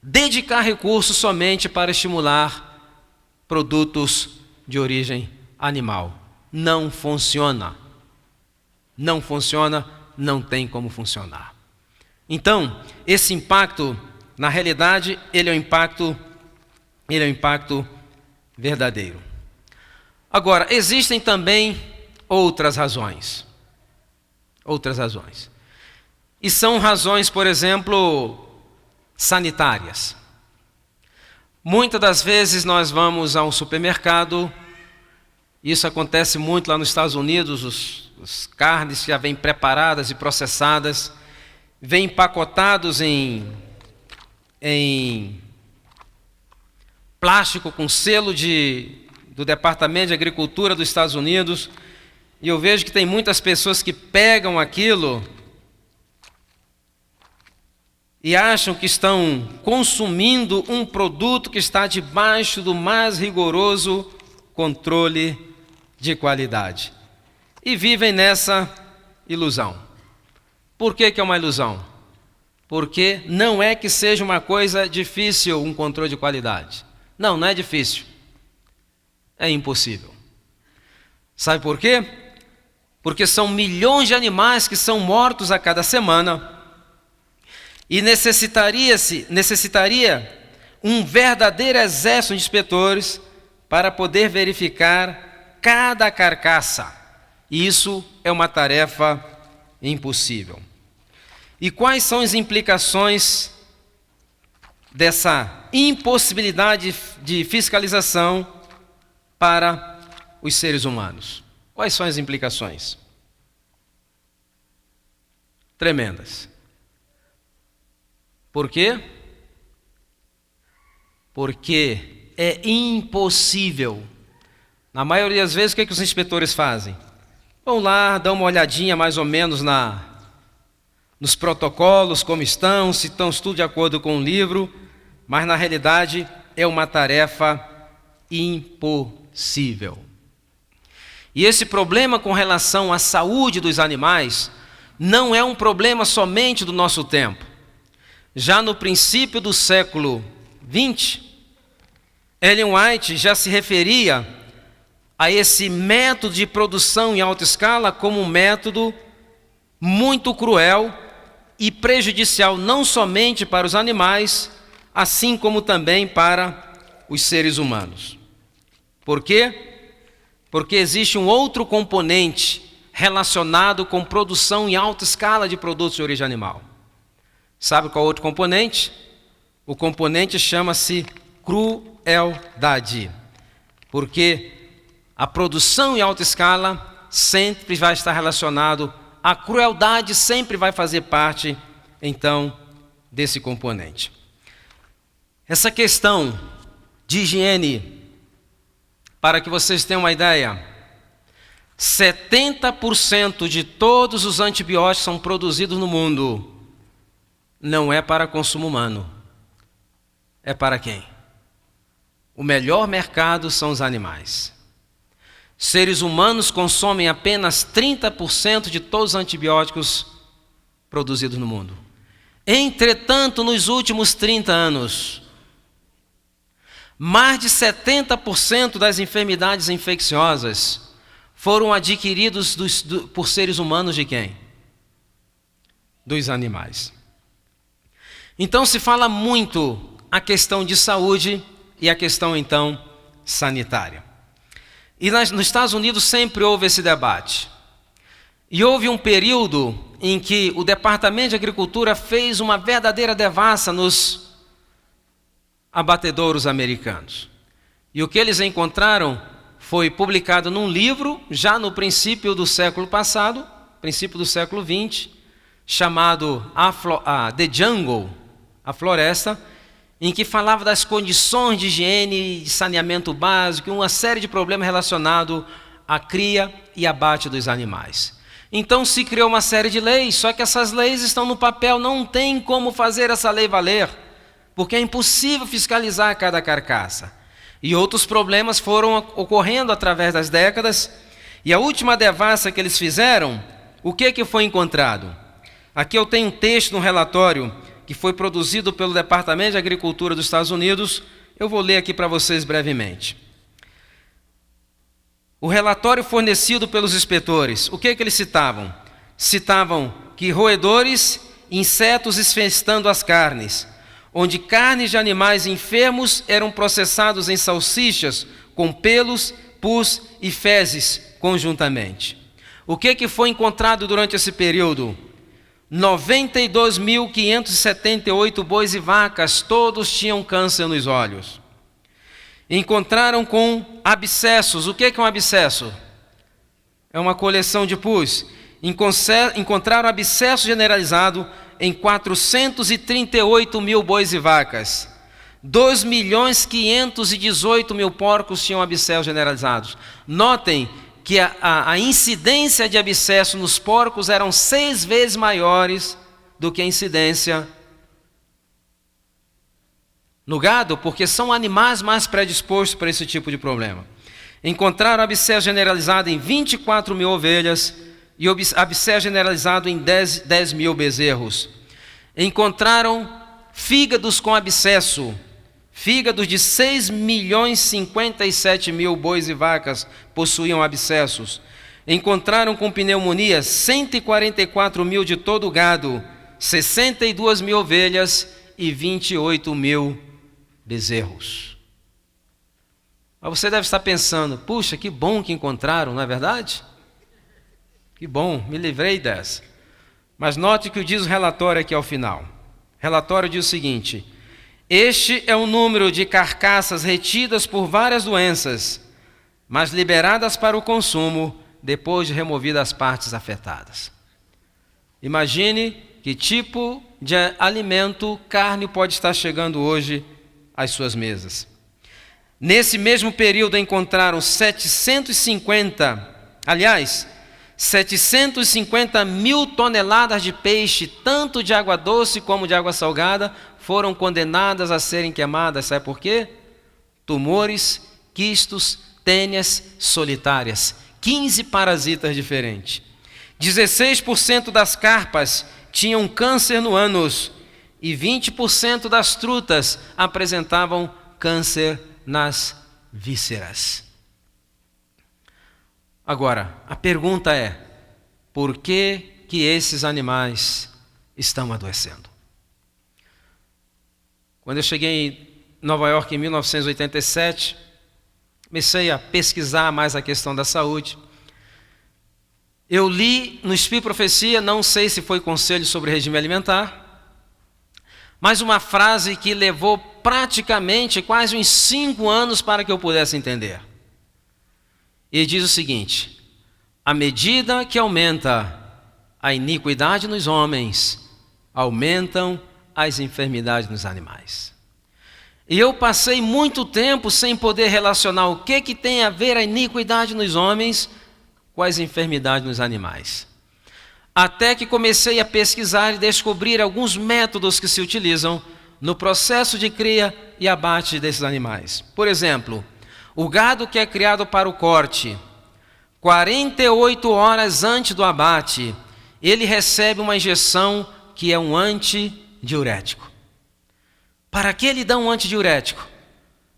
dedicar recursos somente para estimular produtos de origem animal. Não funciona. Não funciona, não tem como funcionar. Então, esse impacto, na realidade, ele é um impacto verdadeiro. Agora, existem também outras razões. E são razões, por exemplo, sanitárias. Muitas das vezes nós vamos a um supermercado, isso acontece muito lá nos Estados Unidos, as carnes já vêm preparadas e processadas, vêm empacotados em plástico com selo do Departamento de Agricultura dos Estados Unidos, e eu vejo que tem muitas pessoas que pegam aquilo e acham que estão consumindo um produto que está debaixo do mais rigoroso controle de qualidade. E vivem nessa ilusão. Por que é uma ilusão? Porque não é que seja uma coisa difícil um controle de qualidade. Não é difícil. É impossível. Sabe por quê? Porque são milhões de animais que são mortos a cada semana. E necessitaria um verdadeiro exército de inspetores para poder verificar cada carcaça. E isso é uma tarefa impossível. E quais são as implicações dessa impossibilidade de fiscalização para os seres humanos? Quais são as implicações? Tremendas. Por quê? Porque é impossível. Na maioria das vezes, o que os inspetores fazem? Vão lá, dão uma olhadinha mais ou menos nos protocolos, como estão, se estão tudo de acordo com o livro, mas na realidade é uma tarefa impossível. E esse problema com relação à saúde dos animais não é um problema somente do nosso tempo. Já no princípio do século XX, Ellen White já se referia a esse método de produção em alta escala como um método muito cruel e prejudicial não somente para os animais, assim como também para os seres humanos. Por quê? Porque existe um outro componente relacionado com produção em alta escala de produtos de origem animal. Sabe qual é o outro componente? O componente chama-se crueldade. Porque a produção em alta escala sempre vai estar relacionado, a crueldade sempre vai fazer parte, então, desse componente. Essa questão de higiene, para que vocês tenham uma ideia, 70% de todos os antibióticos são produzidos no mundo. Não é para consumo humano. É para quem? O melhor mercado são os animais. Seres humanos consomem apenas 30% de todos os antibióticos produzidos no mundo. Entretanto, nos últimos 30 anos, mais de 70% das enfermidades infecciosas foram adquiridos por seres humanos de quem? Dos animais. Então se fala muito a questão de saúde e a questão então sanitária. E nos Estados Unidos sempre houve esse debate. E houve um período em que o Departamento de Agricultura fez uma verdadeira devassa nos abatedouros americanos. E o que eles encontraram foi publicado num livro, já no princípio do século passado, princípio do século XX, chamado The Jungle, a floresta, em que falava das condições de higiene e saneamento básico, uma série de problemas relacionados à cria e abate dos animais. Então se criou uma série de leis, só que essas leis estão no papel, não tem como fazer essa lei valer, porque é impossível fiscalizar cada carcaça. E outros problemas foram ocorrendo através das décadas, e a última devassa que eles fizeram, o que foi encontrado? Aqui eu tenho um texto no relatório que foi produzido pelo Departamento de Agricultura dos Estados Unidos. Eu vou ler aqui para vocês brevemente. O relatório fornecido pelos inspetores, o que eles citavam? Citavam que roedores, insetos infestando as carnes, onde carnes de animais enfermos eram processados em salsichas com pelos, pus e fezes conjuntamente. O que foi encontrado durante esse período? 92.578 bois e vacas, todos tinham câncer nos olhos. Encontraram com abscessos. O que é um abscesso? É uma coleção de pus. Encontraram abscesso generalizado em 438 mil bois e vacas. 2.518.000 porcos tinham abscessos generalizados. Notem que a incidência de abscesso nos porcos eram 6 vezes maiores do que a incidência no gado, porque são animais mais predispostos para esse tipo de problema. Encontraram abscesso generalizado em 24 mil ovelhas e abscesso generalizado em 10 mil bezerros. Encontraram fígados com abscesso, fígados de 6.057.000 bois e vacas possuíam abscessos. Encontraram com pneumonia 144 mil de todo o gado, 62 mil ovelhas e 28 mil bezerros. Mas você deve estar pensando, puxa, que bom que encontraram, não é verdade? Que bom, me livrei dessa. Mas note que diz o relatório aqui ao final. O relatório diz o seguinte: este é o número de carcaças retidas por várias doenças, mas liberadas para o consumo depois de removidas as partes afetadas. Imagine que tipo de alimento, carne, pode estar chegando hoje às suas mesas. Nesse mesmo período encontraram 750 mil toneladas de peixe, tanto de água doce como de água salgada, foram condenadas a serem queimadas. Sabe por quê? Tumores, quistos, tênias solitárias. 15 parasitas diferentes. 16% das carpas tinham câncer no ânus e 20% das trutas apresentavam câncer nas vísceras. Agora, a pergunta é: por que esses animais estão adoecendo? Quando eu cheguei em Nova York em 1987, comecei a pesquisar mais a questão da saúde. Eu li no Espírito e Profecia, não sei se foi conselho sobre regime alimentar, mas uma frase que levou praticamente quase uns 5 anos para que eu pudesse entender. E diz o seguinte: à medida que aumenta a iniquidade nos homens, aumentam as enfermidades nos animais. E eu passei muito tempo sem poder relacionar o que tem a ver a iniquidade nos homens com as enfermidades nos animais. Até que comecei a pesquisar e descobrir alguns métodos que se utilizam no processo de cria e abate desses animais. Por exemplo, o gado que é criado para o corte, 48 horas antes do abate, ele recebe uma injeção que é um antidiurético. Para que ele dá um antidiurético?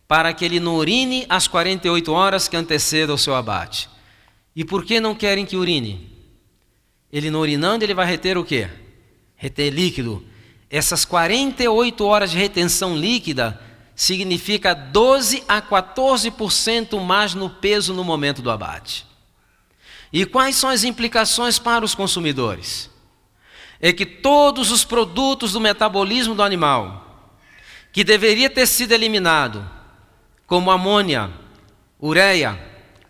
Para que ele não urine as 48 horas que antecedam o seu abate. E por que não querem que urine? Ele não urinando, ele vai reter o quê? Reter líquido. Essas 48 horas de retenção líquida significa 12 a 14% mais no peso no momento do abate. E quais são as implicações para os consumidores? É que todos os produtos do metabolismo do animal, que deveria ter sido eliminado, como amônia, ureia,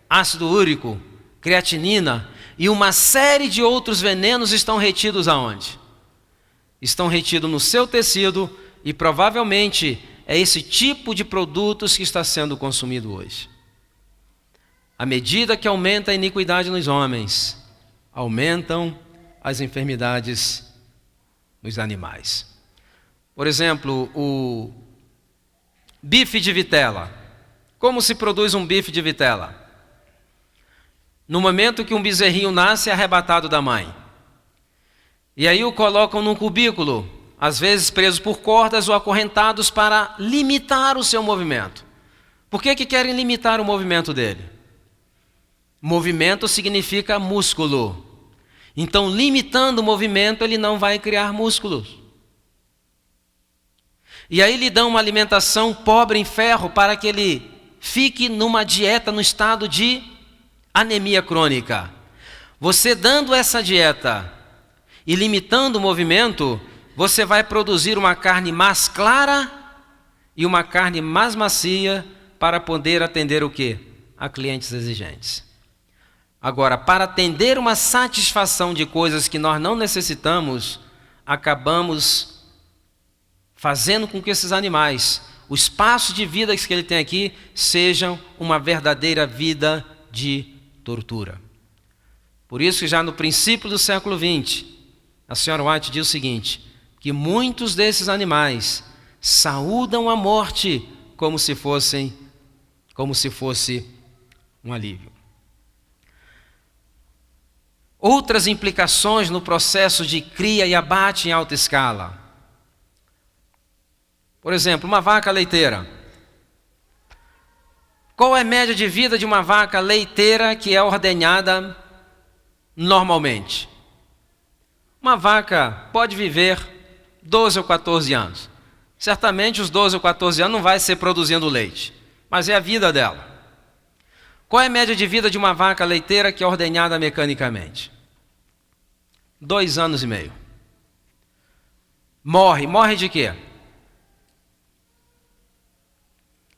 ácido úrico, creatinina e uma série de outros venenos, estão retidos aonde? Estão retidos no seu tecido e provavelmente é esse tipo de produtos que está sendo consumido hoje. À medida que aumenta a iniquidade nos homens, aumentam as enfermidades nos animais. Por exemplo, o bife de vitela. Como se produz um bife de vitela? No momento que um bezerrinho nasce, é arrebatado da mãe. E aí o colocam num cubículo às vezes presos por cordas ou acorrentados para limitar o seu movimento. Por que querem limitar o movimento dele? Movimento significa músculo. Então, limitando o movimento, ele não vai criar músculos. E aí lhe dão uma alimentação pobre em ferro para que ele fique numa dieta no estado de anemia crônica. Você dando essa dieta e limitando o movimento, você vai produzir uma carne mais clara e uma carne mais macia para poder atender o quê? A clientes exigentes. Agora, para atender uma satisfação de coisas que nós não necessitamos, acabamos fazendo com que esses animais, o espaço de vida que ele tem aqui, sejam uma verdadeira vida de tortura. Por isso que já no princípio do século XX, a senhora White diz o seguinte, que muitos desses animais saúdam a morte como se fosse um alívio. Outras implicações no processo de cria e abate em alta escala. Por exemplo, uma vaca leiteira. Qual é a média de vida de uma vaca leiteira que é ordenhada normalmente? Uma vaca pode viver 12 ou 14 anos. Certamente os 12 ou 14 anos não vai ser produzindo leite, mas é a vida dela. Qual é a média de vida de uma vaca leiteira que é ordenhada mecanicamente? 2 anos e meio. Morre de quê?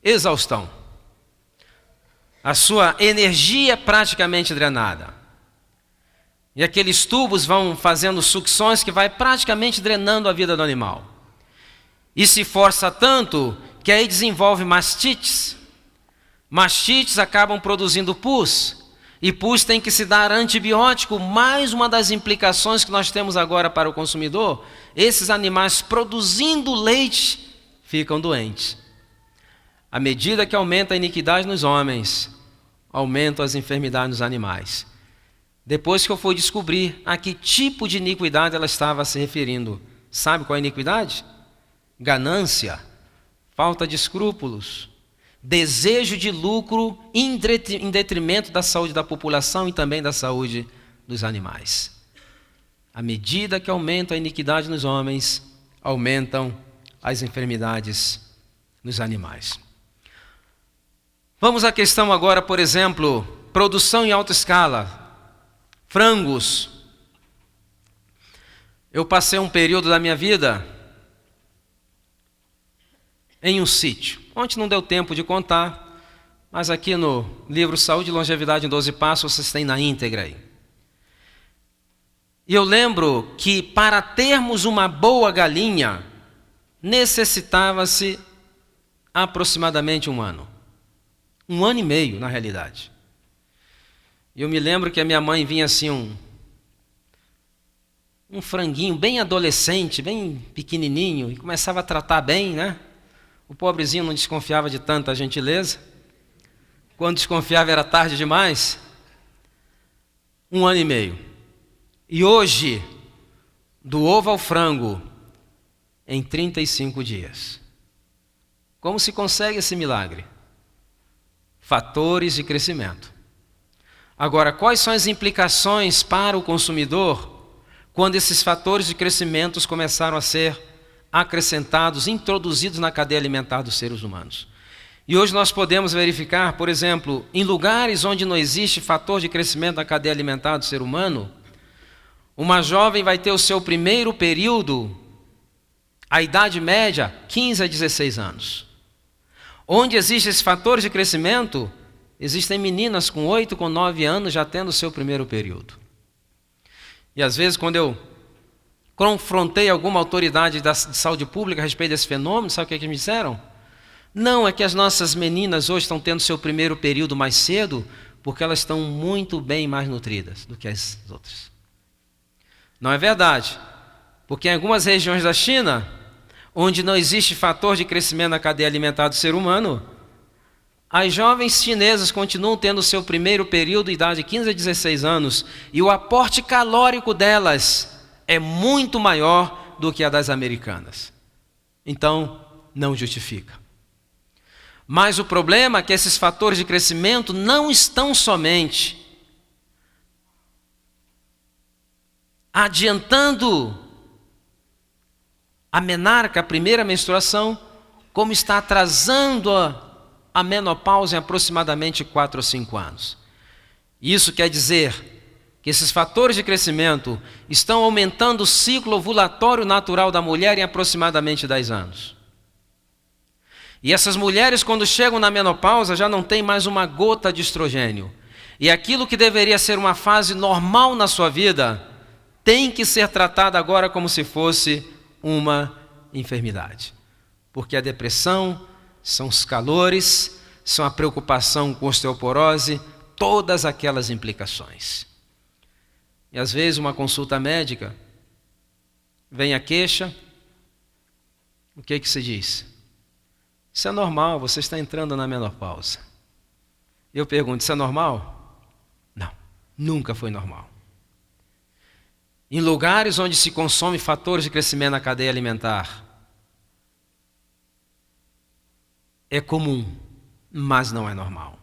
Exaustão. A sua energia é praticamente drenada. E aqueles tubos vão fazendo sucções que vai praticamente drenando a vida do animal. E se força tanto que aí desenvolve mastites. Mastites acabam produzindo pus. E pus tem que se dar antibiótico. Mais uma das implicações que nós temos agora para o consumidor, esses animais produzindo leite ficam doentes. À medida que aumenta a iniquidade nos homens, aumentam as enfermidades nos animais. Depois que eu fui descobrir a que tipo de iniquidade ela estava se referindo. Sabe qual é a iniquidade? Ganância, falta de escrúpulos, desejo de lucro em detrimento da saúde da população e também da saúde dos animais. À medida que aumenta a iniquidade nos homens, aumentam as enfermidades nos animais. Vamos à questão agora, por exemplo, produção em alta escala. Frangos. Eu passei um período da minha vida em um sítio. Ontem não deu tempo de contar, mas aqui no livro Saúde e Longevidade em 12 Passos vocês têm na íntegra aí. E eu lembro que para termos uma boa galinha, necessitava-se aproximadamente 1 ano. 1 ano e meio, na realidade. E eu me lembro que a minha mãe vinha assim, um franguinho bem adolescente, bem pequenininho, e começava a tratar bem, né? O pobrezinho não desconfiava de tanta gentileza. Quando desconfiava era tarde demais. 1 ano e meio. E hoje, do ovo ao frango, em 35 dias. Como se consegue esse milagre? Fatores de crescimento. Agora, quais são as implicações para o consumidor quando esses fatores de crescimento começaram a ser acrescentados, introduzidos na cadeia alimentar dos seres humanos? E hoje nós podemos verificar, por exemplo, em lugares onde não existe fator de crescimento na cadeia alimentar do ser humano, uma jovem vai ter o seu primeiro período, a idade média, 15 a 16 anos. Onde existem esses fatores de crescimento, existem meninas com 8, com 9 anos já tendo o seu primeiro período. E às vezes quando eu confrontei alguma autoridade de saúde pública a respeito desse fenômeno, sabe o que eles me disseram? Não, é que as nossas meninas hoje estão tendo seu primeiro período mais cedo, porque elas estão muito bem mais nutridas do que as outras. Não é verdade, porque em algumas regiões da China, onde não existe fator de crescimento na cadeia alimentar do ser humano, as jovens chinesas continuam tendo o seu primeiro período, idade de 15 a 16 anos, e o aporte calórico delas é muito maior do que a das americanas. Então, não justifica. Mas o problema é que esses fatores de crescimento não estão somente adiantando a menarca, a primeira menstruação, como está atrasando a menopausa em aproximadamente 4 ou 5 anos. Isso quer dizer que esses fatores de crescimento estão aumentando o ciclo ovulatório natural da mulher em aproximadamente 10 anos. E essas mulheres, quando chegam na menopausa, já não têm mais uma gota de estrogênio. E aquilo que deveria ser uma fase normal na sua vida, tem que ser tratado agora como se fosse uma enfermidade. Porque a depressão, são os calores, são a preocupação com osteoporose, todas aquelas implicações. E às vezes uma consulta médica, vem a queixa, o que se diz? Isso é normal, você está entrando na menopausa. Eu pergunto, isso é normal? Não, nunca foi normal. Em lugares onde se consome fatores de crescimento na cadeia alimentar, é comum, mas não é normal.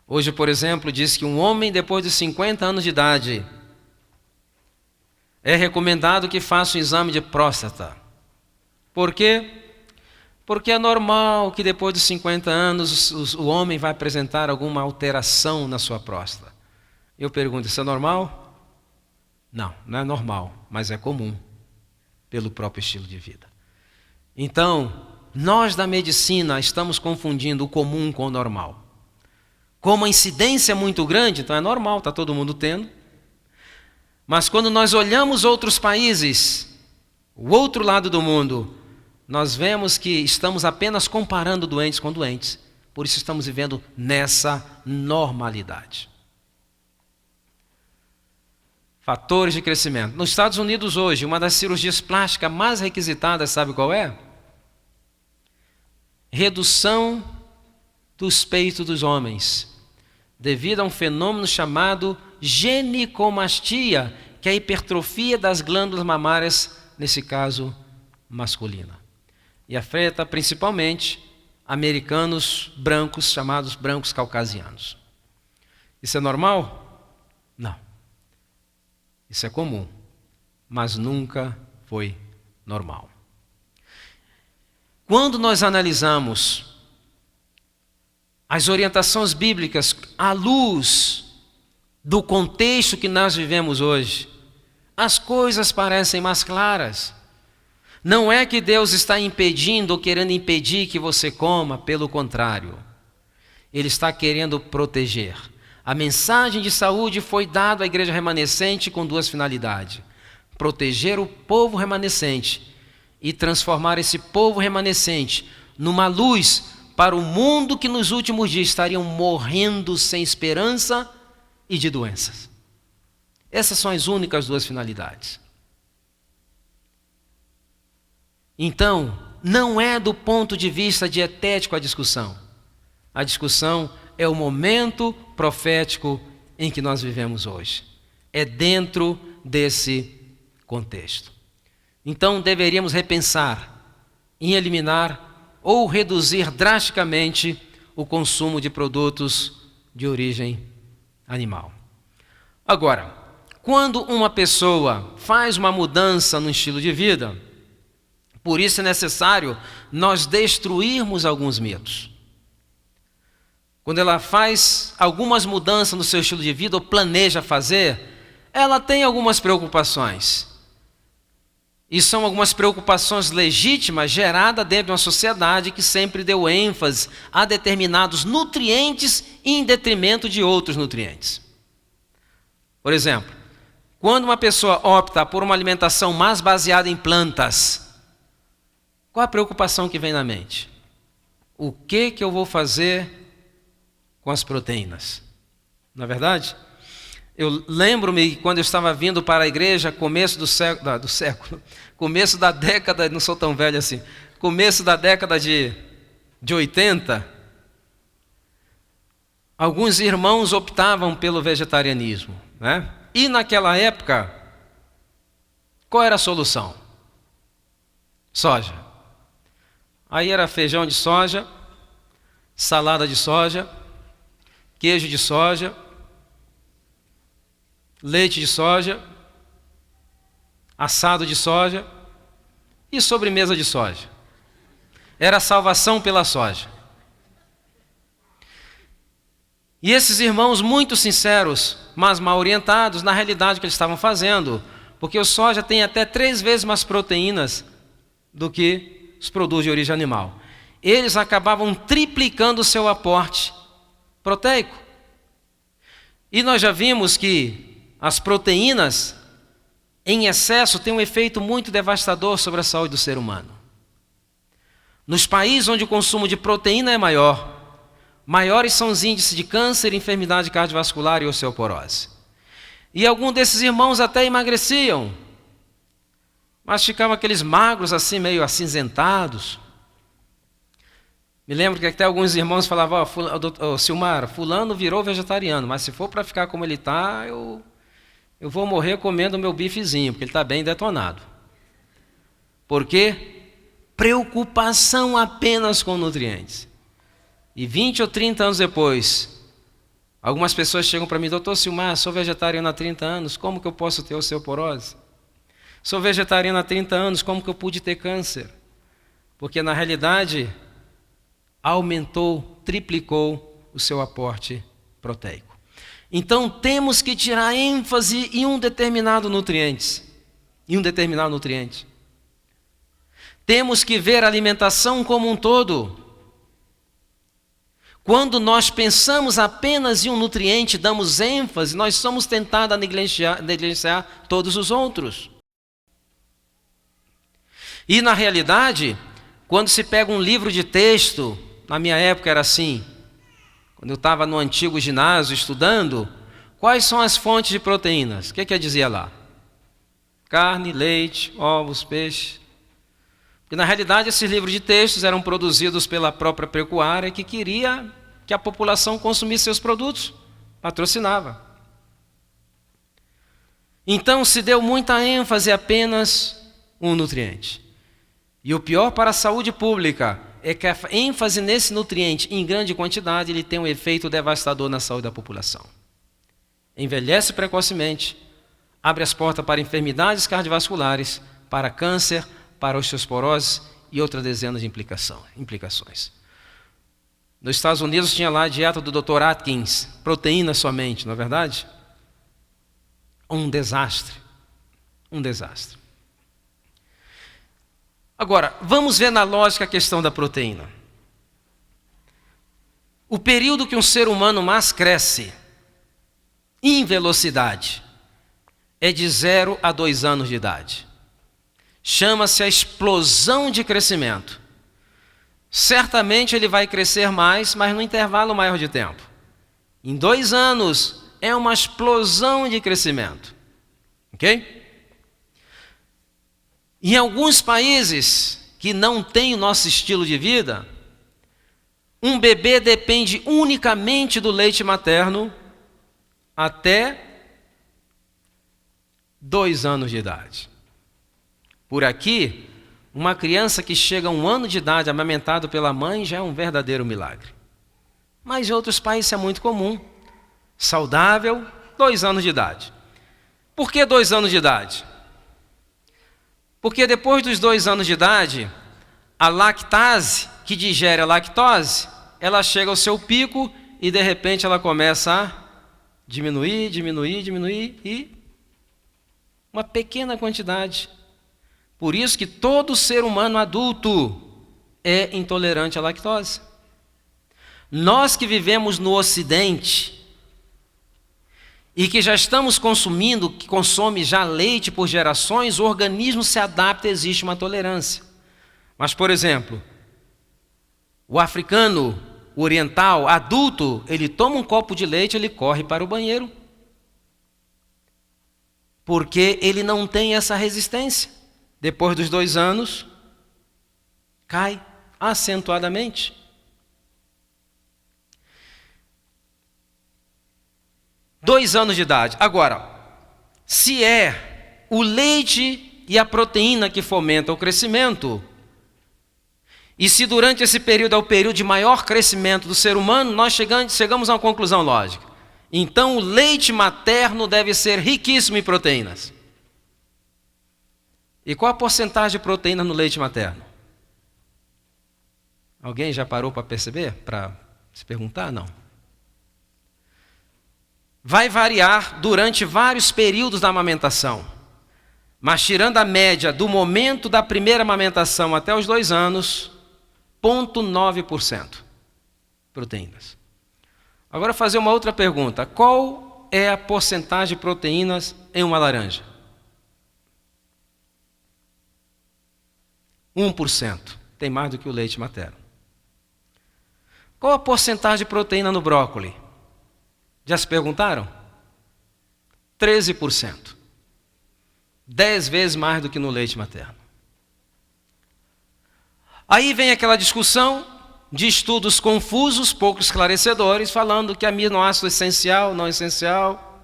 Hoje, por exemplo, diz que um homem depois de 50 anos de idade é recomendado que faça um exame de próstata. Por quê? Porque é normal que depois de 50 anos o homem vai apresentar alguma alteração na sua próstata. Eu pergunto, isso é normal? Não, não é normal, mas é comum, pelo próprio estilo de vida. Então, nós da medicina estamos confundindo o comum com o normal. Como a incidência é muito grande, então é normal, está todo mundo tendo. Mas quando nós olhamos outros países, o outro lado do mundo, nós vemos que estamos apenas comparando doentes com doentes. Por isso estamos vivendo nessa normalidade. Fatores de crescimento. Nos Estados Unidos hoje, uma das cirurgias plásticas mais requisitadas, sabe qual é? Redução dos peitos dos homens, devido a um fenômeno chamado ginecomastia, que é a hipertrofia das glândulas mamárias, nesse caso masculina. E afeta principalmente americanos brancos, chamados brancos caucasianos. Isso é normal? Não. Isso é comum, mas nunca foi normal. Quando nós analisamos as orientações bíblicas à luz do contexto que nós vivemos hoje, as coisas parecem mais claras. Não é que Deus está impedindo ou querendo impedir que você coma, pelo contrário. Ele está querendo proteger. A mensagem de saúde foi dada à igreja remanescente com 2 finalidades: proteger o povo remanescente e transformar esse povo remanescente numa luz para o mundo que nos últimos dias estariam morrendo sem esperança e de doenças. Essas são as únicas 2 finalidades. Então, não é do ponto de vista dietético a discussão. A discussão é o momento profético em que nós vivemos hoje. É dentro desse contexto. Então, deveríamos repensar em eliminar ou reduzir drasticamente o consumo de produtos de origem animal. Agora, quando uma pessoa faz uma mudança no estilo de vida, por isso é necessário nós destruirmos alguns mitos. Quando ela faz algumas mudanças no seu estilo de vida ou planeja fazer, ela tem algumas preocupações. E são algumas preocupações legítimas geradas dentro de uma sociedade que sempre deu ênfase a determinados nutrientes em detrimento de outros nutrientes. Por exemplo, quando uma pessoa opta por uma alimentação mais baseada em plantas, qual a preocupação que vem na mente? O que eu vou fazer com as proteínas? Não é verdade? Eu lembro-me que quando eu estava vindo para a igreja, começo começo da década, não sou tão velho assim, começo da década de 80, alguns irmãos optavam pelo vegetarianismo, né? E naquela época, Qual era a solução? Soja. Aí era feijão de soja, salada de soja, queijo de soja, leite de soja, assado de soja e sobremesa de soja. Era a salvação pela soja. E esses irmãos muito sinceros, mas mal orientados na realidade que eles estavam fazendo, porque o soja tem até 3 vezes mais proteínas do que os produtos de origem animal. Eles acabavam triplicando o seu aporte proteico. E nós já vimos que as proteínas em excesso têm um efeito muito devastador sobre a saúde do ser humano. Nos países onde o consumo de proteína é maior, maiores são os índices de câncer, enfermidade cardiovascular e osteoporose. E alguns desses irmãos até emagreciam, mas ficavam aqueles magros assim, meio acinzentados. Me lembro que até alguns irmãos falavam, Silmar, fulano virou vegetariano, mas se for para ficar como ele está, eu vou morrer comendo meu bifezinho, porque ele está bem detonado. Por quê? Preocupação apenas com nutrientes. E 20 ou 30 anos depois, algumas pessoas chegam para mim, doutor Silmar, sou vegetariano há 30 anos, como que eu posso ter osteoporose? Sou vegetariano há 30 anos, como que eu pude ter câncer? Porque na realidade, aumentou, triplicou o seu aporte proteico. Então temos que tirar ênfase em um determinado nutriente. Temos que ver a alimentação como um todo. Quando nós pensamos apenas em um nutriente, damos ênfase, nós somos tentados a negligenciar todos os outros. E na realidade, quando se pega um livro de texto, na minha época era assim, quando eu estava no antigo ginásio estudando, quais são as fontes de proteínas? O que dizia lá? Carne, leite, ovos, peixe. E na realidade esses livros de textos eram produzidos pela própria pecuária que queria que a população consumisse seus produtos, patrocinava. Então se deu muita ênfase apenas um nutriente. E o pior para a saúde pública é que a ênfase nesse nutriente em grande quantidade ele tem um efeito devastador na saúde da população. Envelhece precocemente, abre as portas para enfermidades cardiovasculares, para câncer, para osteoporose e outras dezenas de implicações. Nos Estados Unidos tinha lá a dieta do Dr. Atkins, proteína somente, não é verdade? Um desastre. Agora, vamos ver na lógica a questão da proteína. O período que um ser humano mais cresce, em velocidade, é de 0 a 2 anos de idade. Chama-se a explosão de crescimento. Certamente ele vai crescer mais, mas no intervalo maior de tempo. Em 2 anos, é uma explosão de crescimento. Ok? Em alguns países que não têm o nosso estilo de vida, um bebê depende unicamente do leite materno até 2 anos de idade. Por aqui, uma criança que chega a 1 ano de idade amamentado pela mãe já é um verdadeiro milagre. Mas em outros países é muito comum. Saudável, 2 anos de idade. Por que 2 anos de idade? Porque depois dos 2 anos de idade, a lactase, que digere a lactose, ela chega ao seu pico e de repente ela começa a diminuir e uma pequena quantidade. Por isso que todo ser humano adulto é intolerante à lactose. Nós que vivemos no Ocidente e que já estamos consumindo, que consome já leite por gerações, o organismo se adapta, existe uma tolerância. Mas, por exemplo, o africano, o oriental, adulto, ele toma um copo de leite, ele corre para o banheiro. Porque ele não tem essa resistência. Depois dos 2 anos, cai acentuadamente. Dois 2 anos de idade. Agora, se é o leite e a proteína que fomenta o crescimento. E se durante esse período é o período de maior crescimento do ser humano, nós chegamos a uma conclusão lógica. Então o leite materno deve ser riquíssimo em proteínas. E qual a porcentagem de proteína no leite materno? Alguém já parou para perceber? Para se perguntar? Não. Vai variar durante vários períodos da amamentação. Mas tirando a média do momento da primeira amamentação até os 2 anos, 0,9% proteínas. Agora fazer uma outra pergunta. Qual é a porcentagem de proteínas em uma laranja? 1%. Tem mais do que o leite materno. Qual a porcentagem de proteína no brócolis? Já se perguntaram? 13%. 10 vezes mais do que no leite materno. Aí vem aquela discussão de estudos confusos, pouco esclarecedores, falando que aminoácido é essencial, não essencial.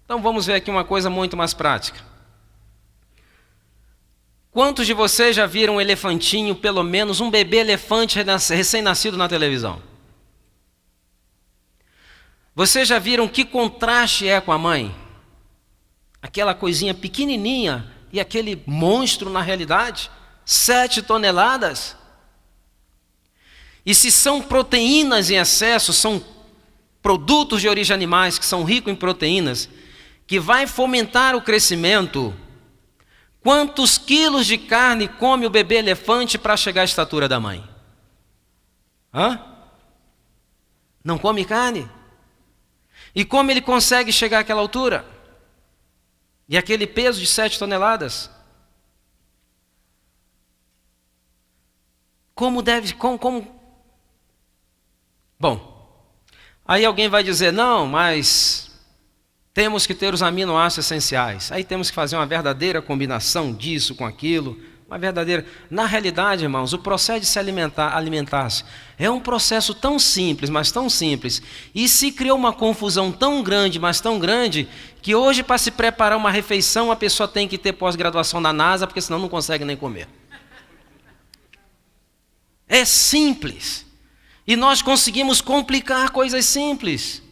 Então vamos ver aqui uma coisa muito mais prática. Quantos de vocês já viram um elefantinho, pelo menos um bebê elefante recém-nascido na televisão? Vocês já viram que contraste é com a mãe? Aquela coisinha pequenininha e aquele monstro na realidade? 7 toneladas. E se são proteínas em excesso, são produtos de origem animais que são ricos em proteínas, que vai fomentar o crescimento, quantos quilos de carne come o bebê elefante para chegar à estatura da mãe? Não come carne? E como ele consegue chegar àquela altura? E aquele peso de 7 toneladas? Como? Bom, aí alguém vai dizer, não, mas temos que ter os aminoácidos essenciais. Aí temos que fazer uma verdadeira combinação disso com aquilo. Uma verdadeira... Na realidade, irmãos, o processo de se alimentar-se é um processo tão simples, mas tão simples. E se criou uma confusão tão grande, mas tão grande, que hoje para se preparar uma refeição a pessoa tem que ter pós-graduação na NASA, porque senão não consegue nem comer. É simples. E nós conseguimos complicar coisas simples.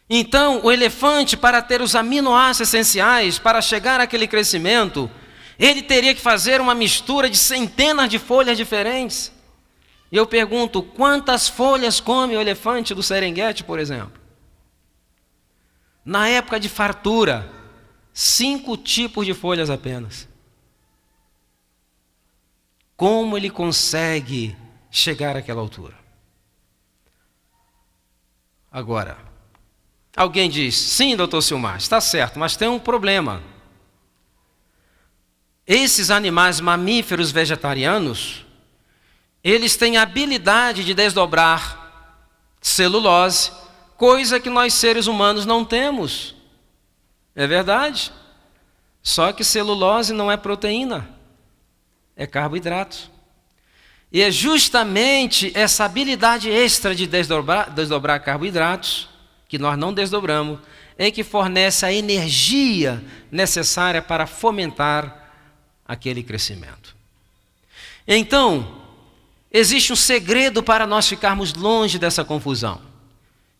Então, o elefante, para ter os aminoácidos essenciais, para chegar àquele crescimento, ele teria que fazer uma mistura de centenas de folhas diferentes. E eu pergunto, quantas folhas come o elefante do Serengeti, por exemplo? Na época de fartura, 5 tipos de folhas apenas. Como ele consegue chegar àquela altura? Agora, alguém diz, sim, doutor Silmar, está certo, mas tem um problema. Esses animais mamíferos vegetarianos, eles têm a habilidade de desdobrar celulose, coisa que nós seres humanos não temos. É verdade? Só que celulose não é proteína. É carboidrato. E é justamente essa habilidade extra de desdobrar carboidratos, que nós não desdobramos, é que fornece a energia necessária para fomentar aquele crescimento. Então, existe um segredo para nós ficarmos longe dessa confusão.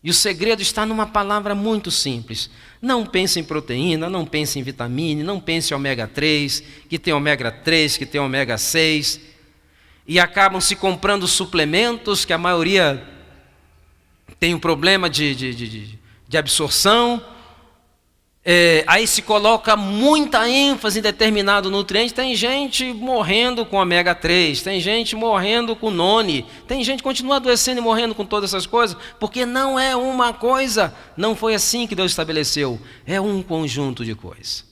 E o segredo está numa palavra muito simples. Não pense em proteína, não pense em vitamina, não pense em ômega 3, que tem ômega 3, que tem ômega 6, e acabam se comprando suplementos que a maioria tem um problema de absorção. Aí se coloca muita ênfase em determinado nutriente. Tem gente morrendo com ômega 3, tem gente morrendo com noni, tem gente que continua adoecendo e morrendo com todas essas coisas, porque não é uma coisa, não foi assim que Deus estabeleceu, é um conjunto de coisas.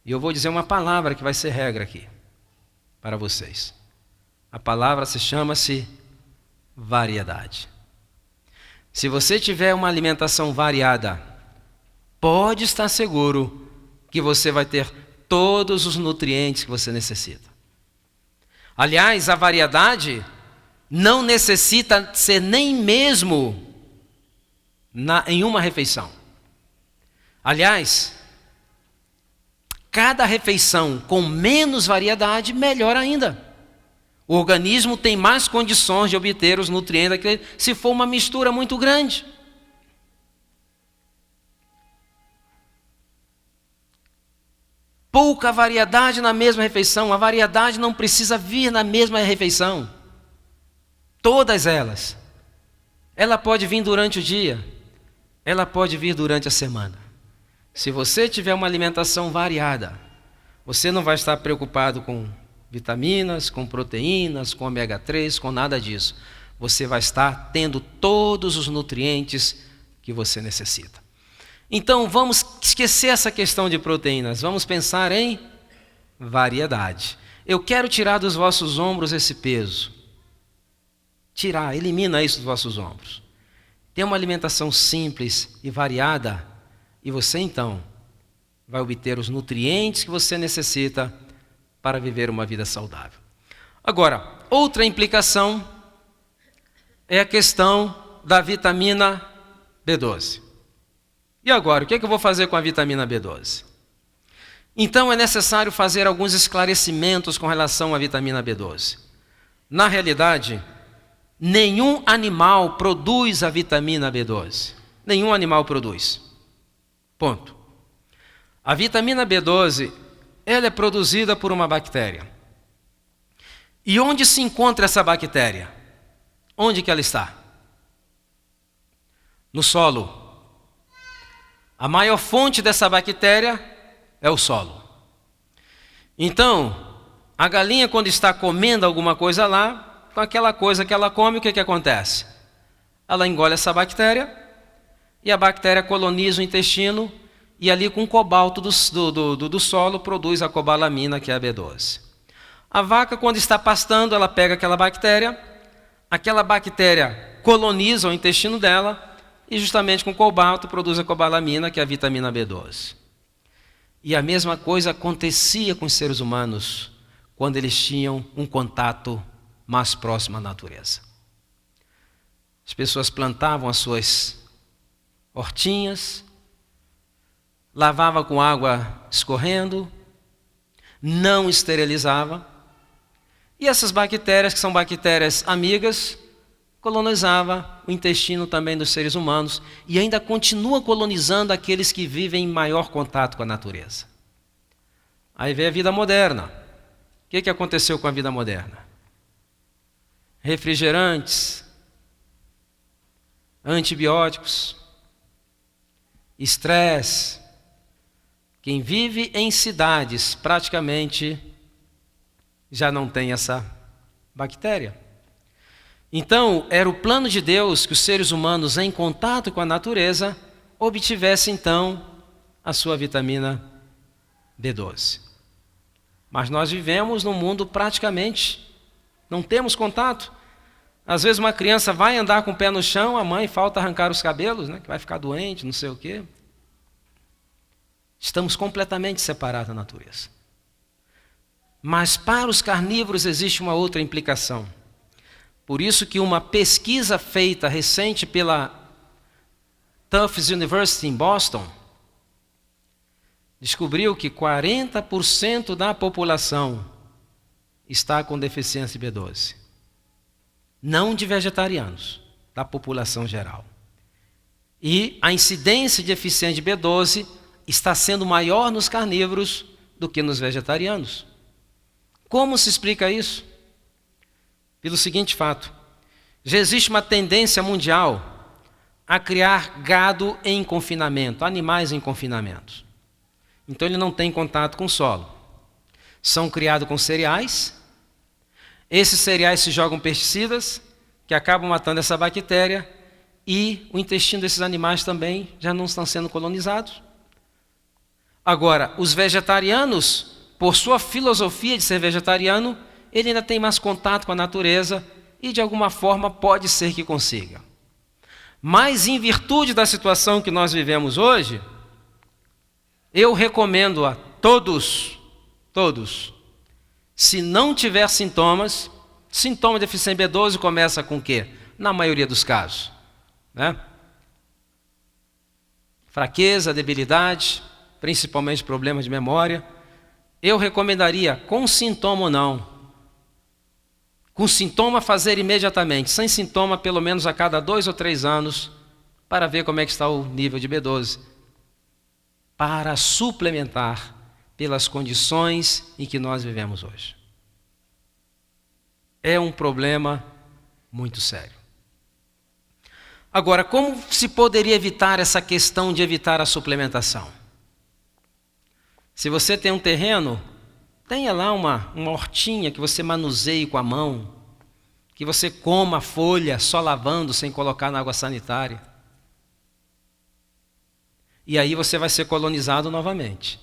E eu vou dizer uma palavra que vai ser regra aqui para vocês. A palavra chama-se variedade. Se você tiver uma alimentação variada, pode estar seguro que você vai ter todos os nutrientes que você necessita. Aliás, a variedade não necessita ser nem mesmo em uma refeição. Aliás, cada refeição com menos variedade, melhor ainda. O organismo tem mais condições de obter os nutrientes se for uma mistura muito grande. Pouca variedade na mesma refeição. A variedade não precisa vir na mesma refeição. Todas elas. Ela pode vir durante o dia. Ela pode vir durante a semana. Se você tiver uma alimentação variada, você não vai estar preocupado com vitaminas, com proteínas, com ômega 3, com nada disso. Você vai estar tendo todos os nutrientes que você necessita. Então, vamos esquecer essa questão de proteínas. Vamos pensar em variedade. Eu quero tirar dos vossos ombros esse peso. Tirar, elimina isso dos vossos ombros. Tenha uma alimentação simples e variada, e você então vai obter os nutrientes que você necessita para viver uma vida saudável. Agora, outra implicação é a questão da vitamina B12. E agora, o que eu vou fazer com a vitamina B12? Então é necessário fazer alguns esclarecimentos com relação à vitamina B12. Na realidade, nenhum animal produz a vitamina B12. Nenhum animal produz. Ponto. A vitamina B12, ela é produzida por uma bactéria. E onde se encontra essa bactéria? Onde que ela está? No solo. A maior fonte dessa bactéria é o solo. Então, a galinha quando está comendo alguma coisa lá, com aquela coisa que ela come, o que acontece? Ela engole essa bactéria e a bactéria coloniza o intestino e ali com o cobalto do solo produz a cobalamina, que é a B12. A vaca quando está pastando, ela pega aquela bactéria coloniza o intestino dela e justamente com o cobalto produz a cobalamina, que é a vitamina B12. E a mesma coisa acontecia com os seres humanos quando eles tinham um contato mais próximo à natureza. As pessoas plantavam as suas hortinhas, lavavam com água escorrendo, não esterilizava, e essas bactérias, que são bactérias amigas, colonizava o intestino também dos seres humanos e ainda continua colonizando aqueles que vivem em maior contato com a natureza. Aí vem a vida moderna. O que aconteceu com a vida moderna? Refrigerantes, antibióticos, estresse. Quem vive em cidades praticamente já não tem essa bactéria. Então, era o plano de Deus que os seres humanos, em contato com a natureza, obtivessem, então, a sua vitamina B12. Mas nós vivemos num mundo praticamente, não temos contato. Às vezes uma criança vai andar com o pé no chão, a mãe falta arrancar os cabelos, que vai ficar doente, não sei o quê. Estamos completamente separados da natureza. Mas para os carnívoros existe uma outra implicação. Por isso que uma pesquisa feita recente pela Tufts University em Boston descobriu que 40% da população está com deficiência de B12. Não de vegetarianos, da população geral. E a incidência de deficiência de B12 está sendo maior nos carnívoros do que nos vegetarianos. Como se explica isso? Pelo seguinte fato: já existe uma tendência mundial a criar gado em confinamento, animais em confinamento. Então ele não tem contato com o solo. São criados com cereais. Esses cereais se jogam pesticidas que acabam matando essa bactéria e o intestino desses animais também já não estão sendo colonizados. Agora, os vegetarianos, por sua filosofia de ser vegetariano, ele ainda tem mais contato com a natureza e de alguma forma pode ser que consiga. Mas em virtude da situação que nós vivemos hoje, eu recomendo a todos, se não tiver sintomas de deficiência B12 começa com o quê? Na maioria dos casos, fraqueza, debilidade, principalmente problemas de memória, eu recomendaria, com sintoma ou não, com sintoma fazer imediatamente, sem sintoma pelo menos a cada 2 ou 3 anos, para ver como é que está o nível de B12, para suplementar pelas condições em que nós vivemos hoje. É um problema muito sério. Agora, como se poderia evitar essa questão de evitar a suplementação? Se você tem um terreno, tenha lá uma hortinha que você manuseie com a mão, que você coma a folha só lavando, sem colocar na água sanitária. E aí você vai ser colonizado novamente.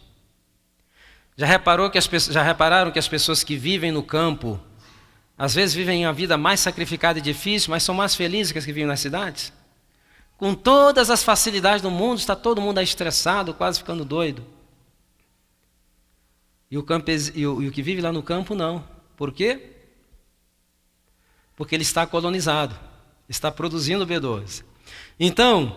Já repararam que as pessoas que vivem no campo, às vezes vivem a vida mais sacrificada e difícil, mas são mais felizes que as que vivem nas cidades? Com todas as facilidades do mundo, está todo mundo aí estressado, quase ficando doido. E o que vive lá no campo, não. Por quê? Porque ele está colonizado, está produzindo B12. Então,